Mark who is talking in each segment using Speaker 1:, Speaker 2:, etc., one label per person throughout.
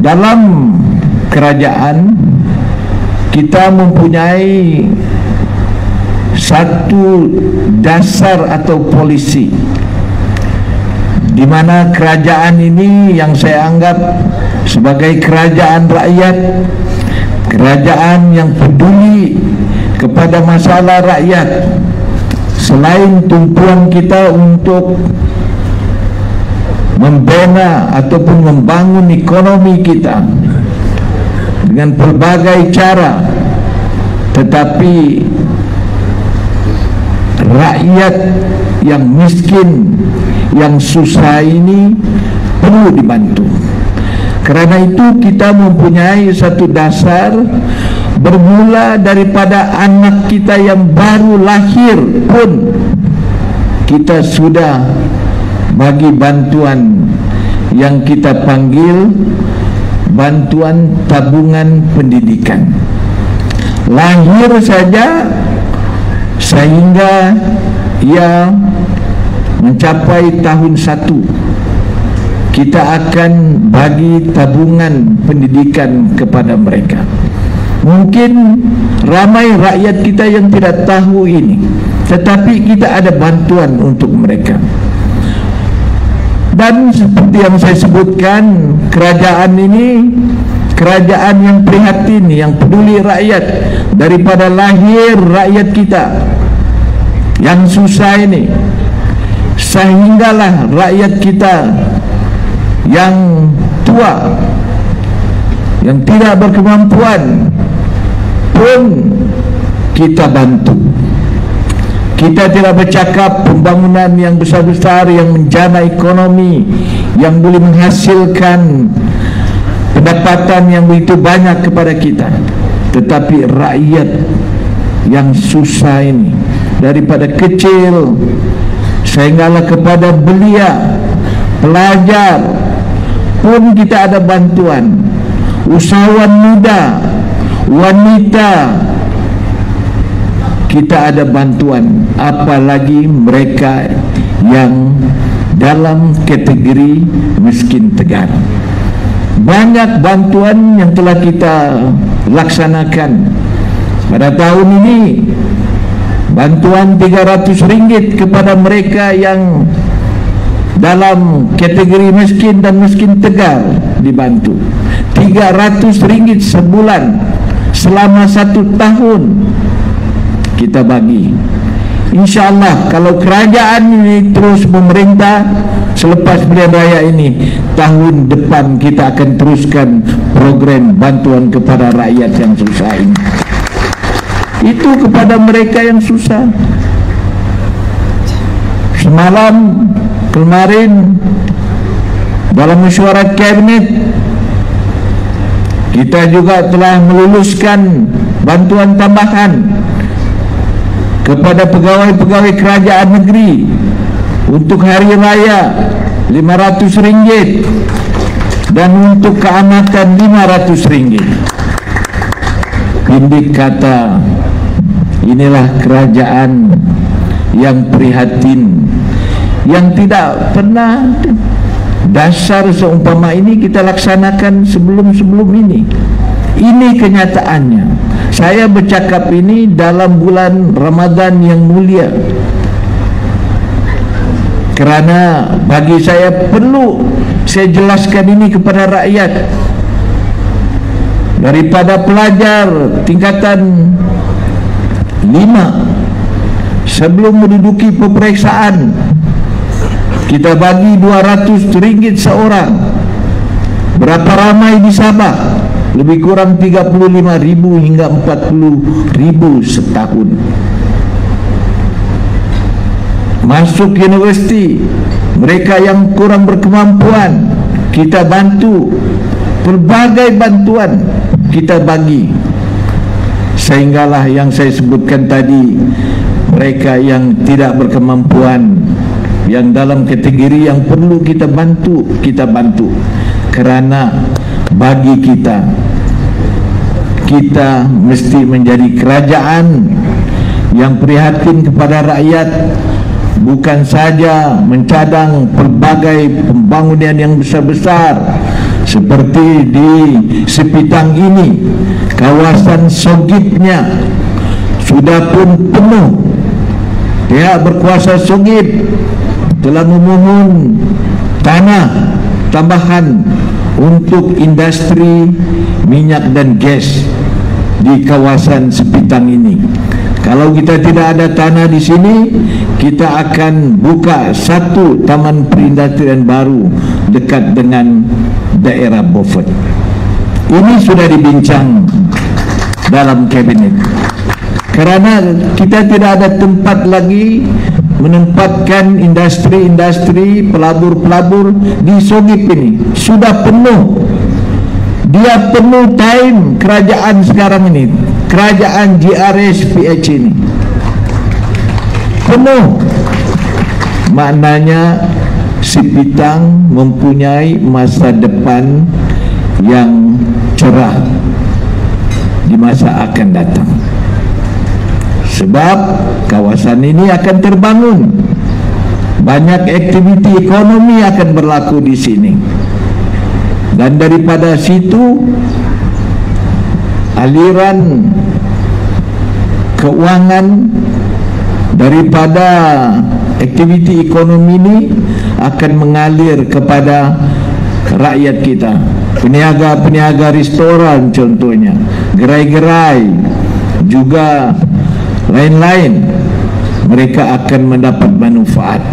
Speaker 1: Dalam kerajaan kita mempunyai satu dasar atau polisi, di mana kerajaan ini yang saya anggap sebagai kerajaan rakyat, kerajaan yang peduli kepada masalah rakyat. Selain tumpuan kita untuk membina ataupun membangun ekonomi kita dengan pelbagai cara, tetapi rakyat yang miskin, yang susah ini perlu dibantu. Kerana itu kita mempunyai satu dasar, bermula daripada anak kita yang baru lahir pun kita sudah bagi bantuan yang kita panggil bantuan tabungan pendidikan. Lahir saja sehingga ia mencapai tahun 1, kita akan bagi tabungan pendidikan kepada mereka. Mungkin ramai rakyat kita yang tidak tahu ini, tetapi kita ada bantuan untuk mereka. Dan seperti yang saya sebutkan, kerajaan ini kerajaan yang prihatin, yang peduli rakyat. Daripada lahir rakyat kita yang susah ini, sehinggalah rakyat kita yang tua, yang tidak berkemampuan pun kita bantu. Kita tidak bercakap pembangunan yang besar-besar yang menjana ekonomi, yang boleh menghasilkan pendapatan yang begitu banyak kepada kita, tetapi rakyat yang susah ini, daripada kecil sehinggalah kepada belia, pelajar pun kita ada bantuan. Usahawan muda, wanita, kita ada bantuan. Apalagi mereka yang dalam kategori miskin tegar. Banyak bantuan yang telah kita laksanakan pada tahun ini. Bantuan RM300 kepada mereka yang dalam kategori miskin dan miskin tegar dibantu. RM300 sebulan selama 1 tahun kita bagi. InsyaAllah kalau kerajaan ini terus memerintah selepas pilihan raya ini, tahun depan kita akan teruskan program bantuan kepada rakyat yang susah ini. Itu kepada mereka yang susah. Semalam kemarin dalam mesyuarat kabinet kita juga telah meluluskan bantuan tambahan kepada pegawai-pegawai kerajaan negeri untuk hari raya RM500 dan untuk keamatan RM500. Pindik kata, inilah kerajaan yang prihatin, yang tidak pernah dasar seumpama ini kita laksanakan sebelum-sebelum ini. Ini kenyataannya. Saya bercakap ini dalam bulan Ramadan yang mulia, kerana bagi saya perlu saya jelaskan ini kepada rakyat. Daripada pelajar tingkatan 5 sebelum menduduki peperiksaan, kita bagi RM200 seorang. Berapa ramai di Sabah? Lebih kurang 35.000 hingga 40.000 setahun. Masuk universiti, mereka yang kurang berkemampuan kita bantu. Pelbagai bantuan kita bagi, sehinggalah yang saya sebutkan tadi, mereka yang tidak berkemampuan, yang dalam kategori yang perlu kita bantu, kita bantu. Kerana bagi kita mesti menjadi kerajaan yang prihatin kepada rakyat, bukan saja mencadang pelbagai pembangunan yang besar-besar seperti di Sepitang ini, kawasan Sogipnya sudah pun penuh. Pihak berkuasa Sogip telah memohon tanah tambahan untuk industri minyak dan gas di kawasan Sepitang ini. Kalau kita tidak ada tanah di sini, kita akan buka satu taman perindustrian baru dekat dengan daerah Beaufort. Ini sudah dibincang dalam kabinet. Kerana kita tidak ada tempat lagi menempatkan industri-industri, pelabur-pelabur di Sogip ini. Sudah penuh. Dia penuh time kerajaan sekarang ini, kerajaan GRSPH ini penuh. Maknanya Sepitang mempunyai masa depan yang cerah di masa akan datang, sebab kawasan ini akan terbangun. Banyak aktiviti ekonomi akan berlaku di sini. Dan daripada situ, aliran keuangan daripada aktiviti ekonomi ini akan mengalir kepada rakyat kita. Peniaga-peniaga restoran contohnya, gerai-gerai, juga lain-lain, mereka akan mendapat manfaat.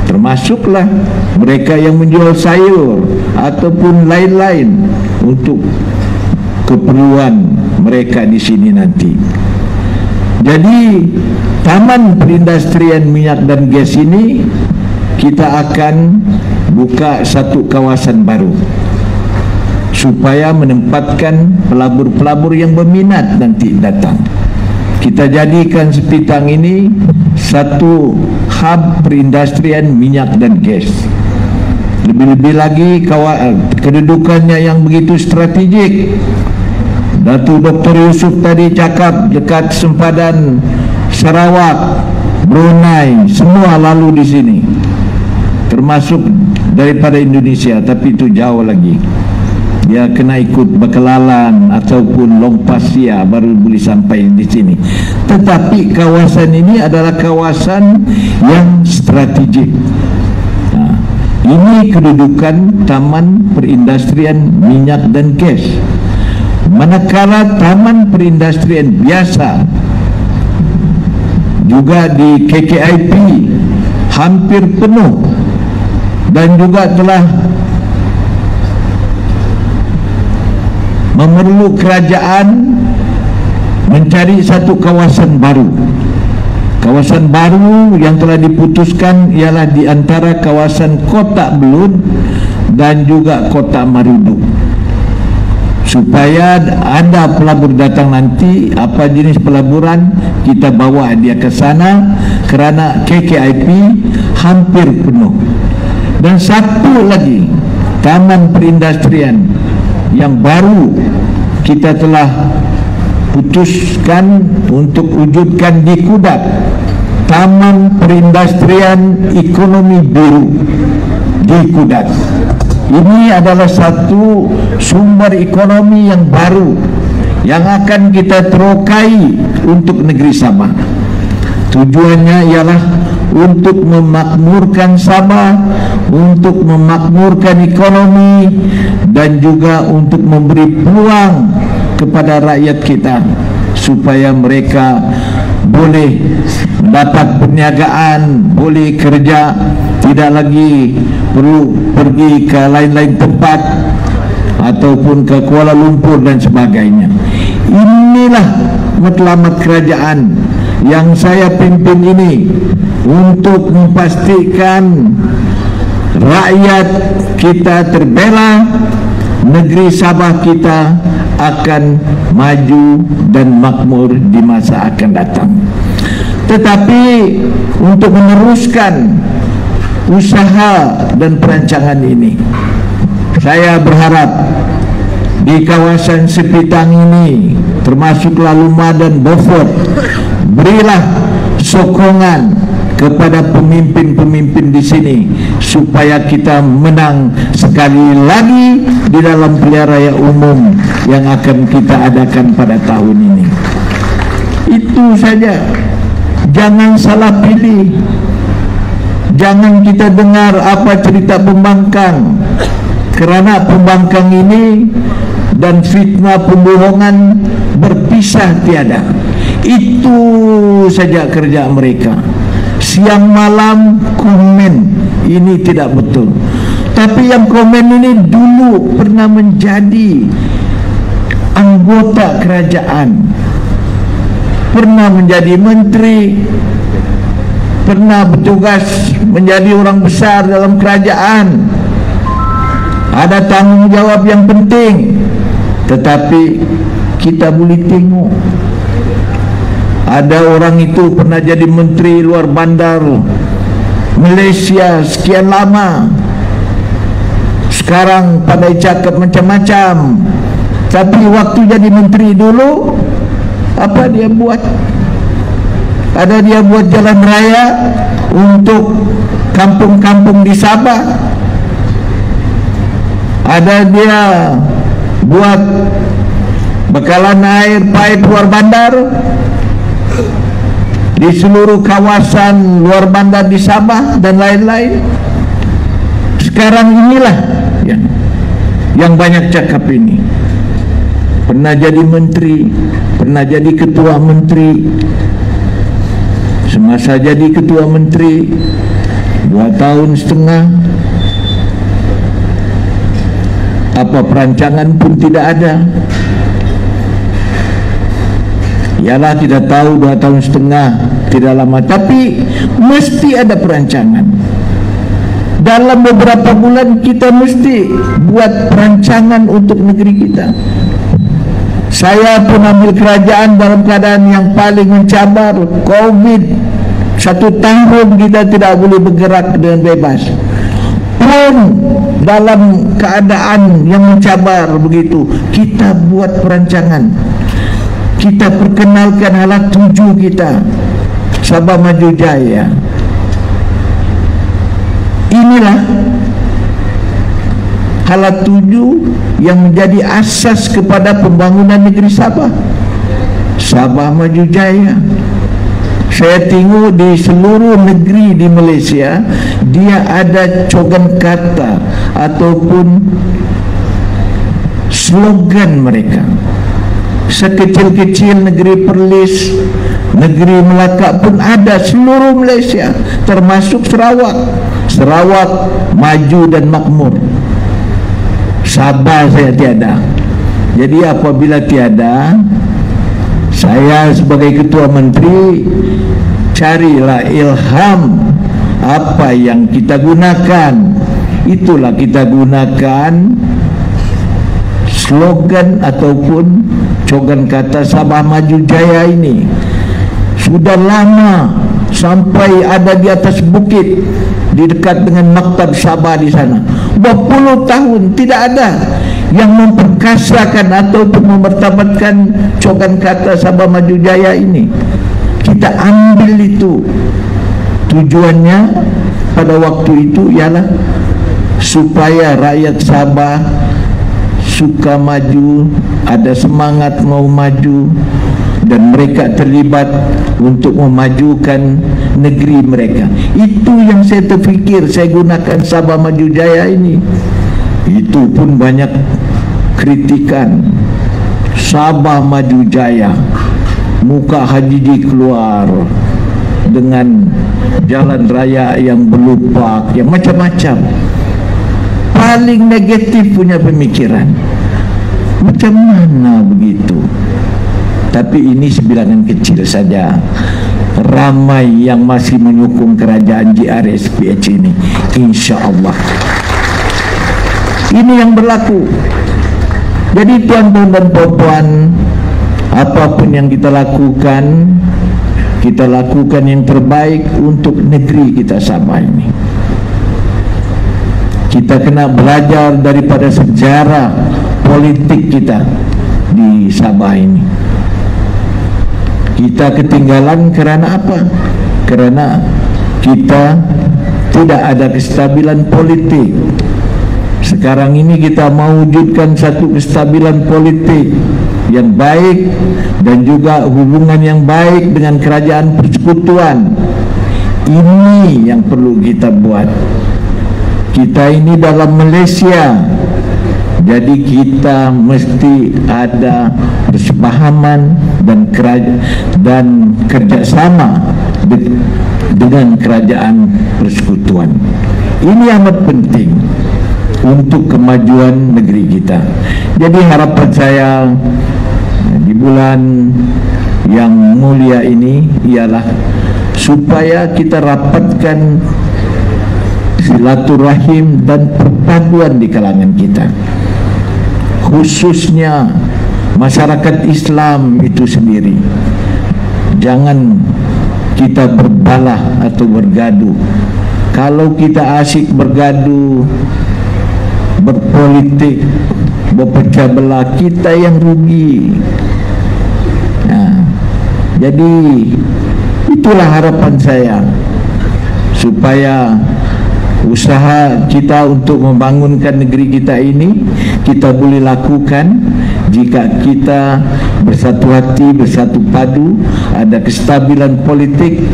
Speaker 1: Termasuklah mereka yang menjual sayur ataupun lain-lain untuk keperluan mereka di sini nanti. Jadi taman perindustrian minyak dan gas ini kita akan buka satu kawasan baru supaya menempatkan pelabur-pelabur yang berminat nanti datang. Kita jadikan Sepitang ini satu hub perindustrian minyak dan gas. Lebih-lebih lagi kedudukannya yang begitu strategik. Datuk Dr. Yusuf tadi cakap dekat sempadan Sarawak, Brunei, semua lalu di sini. Termasuk daripada Indonesia, tapi itu jauh lagi. Dia kena ikut Bekelalan ataupun Lompasia baru boleh sampai di sini. Tetapi kawasan ini adalah kawasan yang strategik. Nah, ini kedudukan taman perindustrian minyak dan gas. Manakala taman perindustrian biasa juga di KKIP hampir penuh dan juga telah memerlu kerajaan mencari satu kawasan baru. Kawasan baru yang telah diputuskan ialah di antara kawasan Kotak Belud dan juga Kotak Marudu. Supaya ada pelabur datang nanti, apa jenis pelaburan kita bawa dia ke sana, kerana KKIP hampir penuh. Dan satu lagi, taman perindustrian yang baru kita telah putuskan untuk wujudkan di Kudat, Taman Perindustrian Ekonomi Biru di Kudat. Ini adalah satu sumber ekonomi yang baru yang akan kita terokai untuk negeri Sabah. Tujuannya ialah untuk memakmurkan Sabah, untuk memakmurkan ekonomi, dan juga untuk memberi peluang kepada rakyat kita supaya mereka boleh mendapat perniagaan, boleh kerja, tidak lagi perlu pergi ke lain-lain tempat ataupun ke Kuala Lumpur dan sebagainya. Inilah matlamat kerajaan yang saya pimpin ini, untuk memastikan rakyat kita terbela, negeri Sabah kita akan maju dan makmur di masa akan datang. Tetapi untuk meneruskan usaha dan perancangan ini, saya berharap di kawasan Sepitang ini, termasuk Laluma dan Beaufort, berilah sokongan kepada pemimpin-pemimpin di sini supaya kita menang sekali lagi di dalam pilihan raya umum yang akan kita adakan pada tahun ini. Itu saja. Jangan salah pilih. Jangan kita dengar apa cerita pembangkang, kerana pembangkang ini dan fitnah pembohongan berpisah tiada. Itu saja kerja mereka. Siang malam komen ini tidak betul. Tapi yang komen ini dulu pernah menjadi anggota kerajaan, pernah menjadi menteri, pernah bertugas menjadi orang besar dalam kerajaan, ada tanggung jawab yang penting. Tetapi kita boleh tengok, ada orang itu pernah jadi menteri luar bandar Malaysia sekian lama, sekarang pandai cakap macam-macam, tapi waktu jadi menteri dulu apa dia buat? Ada dia buat jalan raya untuk kampung-kampung di Sabah, ada dia buat bekalan air pipe luar bandar di seluruh kawasan luar bandar di Sabah dan lain-lain. Sekarang inilah yang banyak cakap ini. Pernah jadi menteri, pernah jadi ketua menteri. Semasa jadi ketua menteri 2 tahun setengah, apa perancangan pun tidak ada. Ialah kita tahu 2 tahun setengah tidak lama, tapi mesti ada perancangan. Dalam beberapa bulan kita mesti buat perancangan untuk negeri kita. Saya pun ambil kerajaan dalam keadaan yang paling mencabar, COVID. 1 tahun kita tidak boleh bergerak dengan bebas. Pun dalam keadaan yang mencabar begitu, kita buat perancangan. Kita perkenalkan halat tuju kita, Sabah Maju Jaya. Inilah halat tuju yang menjadi asas kepada pembangunan negeri Sabah, Sabah Maju Jaya. Saya tengok di seluruh negeri di Malaysia, dia ada cogan kata ataupun slogan mereka. Sekecil-kecil negeri Perlis, negeri Melaka pun ada seluruh Malaysia, termasuk Sarawak. Sarawak maju dan makmur. Sabah saya tiada. Jadi apabila tiada, saya sebagai ketua menteri carilah ilham apa yang kita gunakan. Itulah kita gunakan slogan ataupun cogan kata Sabah Maju Jaya ini. Sudah lama, sampai ada di atas bukit di dekat dengan Maktab Sabah di sana. 20 tahun tidak ada yang memperkasakan ataupun memertabatkan cogan kata Sabah Maju Jaya ini. Kita ambil itu. Tujuannya pada waktu itu ialah supaya rakyat Sabah suka maju, ada semangat mau maju, dan mereka terlibat untuk memajukan negeri mereka. Itu yang saya terfikir, saya gunakan Sabah Maju Jaya ini. Itu pun banyak kritikan. Sabah Maju Jaya, muka Haji keluar dengan jalan raya yang berlupak, yang macam-macam. Paling negatif punya pemikiran. Macam mana begitu? Tapi ini sebilangan kecil saja. Ramai yang masih menyokong kerajaan JRSPH ini, insya-Allah. Ini yang berlaku. Jadi tuan-tuan dan puan-puan, apapun yang kita lakukan yang terbaik untuk negeri kita Sabah ini. Kita kena belajar daripada sejarah politik kita di Sabah ini. Kita ketinggalan kerana apa? Kerana kita tidak ada kestabilan politik. Sekarang ini kita mewujudkan satu kestabilan politik yang baik dan juga hubungan yang baik dengan kerajaan persekutuan. Ini yang perlu kita buat. Kita ini dalam Malaysia, jadi kita mesti ada persepahaman dan kerjasama dengan kerajaan persekutuan. Ini amat penting untuk kemajuan negeri kita. Jadi harapan saya di bulan yang mulia ini ialah supaya kita rapatkan silaturahim dan perpaduan di kalangan kita, khususnya masyarakat Islam itu sendiri. Jangan kita berbalah atau bergaduh. Kalau kita asyik bergaduh, berpolitik, berpecah belah, kita yang rugi. Jadi itulah harapan saya, supaya usaha kita untuk membangunkan negeri kita ini kita boleh lakukan jika kita bersatu hati, bersatu padu, ada kestabilan politik,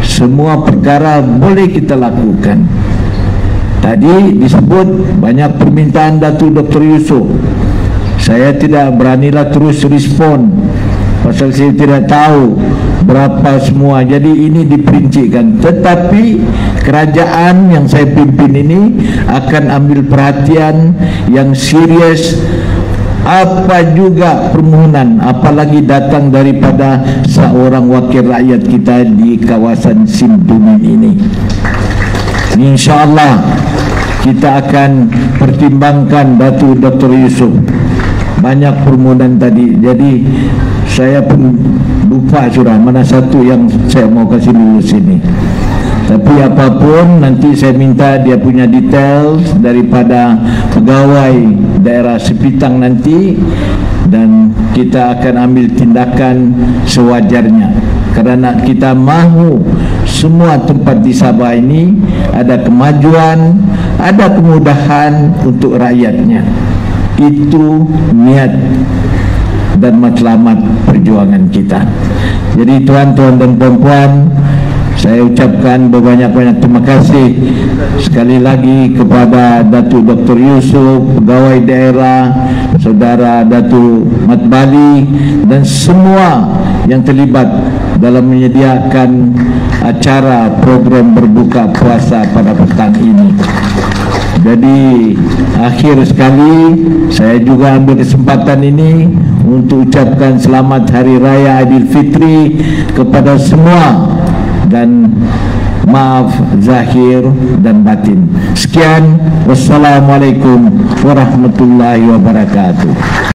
Speaker 1: semua perkara boleh kita lakukan. Tadi disebut banyak permintaan Datuk Dr. Yusof. Saya tidak beranilah terus respon, pasal saya tidak tahu berapa semua. Jadi ini diperincikan. Tetapi kerajaan yang saya pimpin ini akan ambil perhatian yang serius apa juga permohonan, apalagi datang daripada seorang wakil rakyat kita di kawasan Simtumin ini. InsyaAllah kita akan pertimbangkan Datuk Dr. Yusof. Banyak permohonan tadi, jadi saya pun lupa sudah mana satu yang saya mau kasih dulu sini. Tapi apapun, nanti saya minta dia punya details daripada pegawai daerah Sepitang nanti, dan kita akan ambil tindakan sewajarnya, kerana kita mahu semua tempat di Sabah ini ada kemajuan, ada kemudahan untuk rakyatnya. Itu niat dan matlamat perjuangan kita. Jadi tuan-tuan dan puan-puan, saya ucapkan berbanyak-banyak terima kasih sekali lagi kepada Datuk Dr. Yusof, pegawai daerah, saudara Datuk Mat Bali, dan semua yang terlibat dalam menyediakan acara program berbuka puasa pada petang ini. Jadi akhir sekali saya juga ambil kesempatan ini untuk ucapkan selamat Hari Raya Aidilfitri kepada semua, dan maaf zahir dan batin. Sekian, wassalamualaikum warahmatullahi wabarakatuh.